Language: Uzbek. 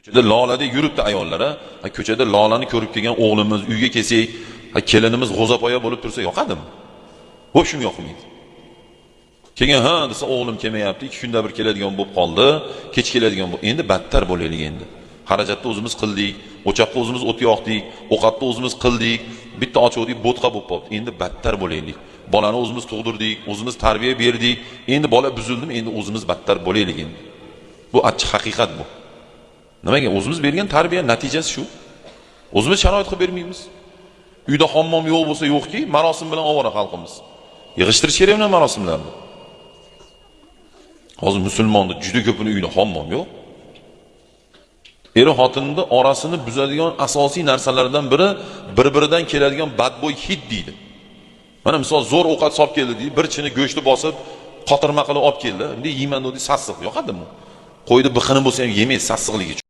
Ko'chada lolada yuribdi ayollar, ko'chada lolani ko'rib kelgan o'g'limiz uyga kelsak, kelinimiz g'o'zapoya bo'lib tursa yoqadimi? Bu shunga yoqmaydi. Kelgan ha desa o'g'lim kelmayapti, 2 kunda bir keladigan bo'lib qoldi, kech keladigan bo'lib. Endi battar bo'laylik endi. Xarajatni o'zimiz qildik, o'choqqa o'zimiz o't yoqdik, ovqatni o'zimiz qildik, bitta ochuvdik, bo'tqa bo'lib qoldi. Endi battar bo'laylik. Bolani o'zimiz tug'dirdik, o'zimiz tarbiya berdik. Endi bola buzildimi, endi o'zimiz battar bo'laylik endi. Bu achchiq haqiqat bu. Nimaga? O'zimiz bergan tarbiya natijasi shu. O'zimiz sharoit qilib bermaymiz. Uyda hammom yo'q bo'lsa yo'qki, marosim bilan ovora xalqimiz. Yig'ishtirish kerak emas marosimlarni. Hozir musulmonda juda ko'pini uyida hammom yo'q. Eri xotinning orasini buzadigan asosiy narsalardan biri bir-biridan keladigan badbo'y hid deydi. Mana misol zo'r ovqat solib keldi deydi, bir chini go'shtni bosib, qotirma qilib olib keldi. Endi yeyman dedi, sassiq yoqadimi? Qo'ydi biqini bo'lsa ham yemaydi sassiqligi.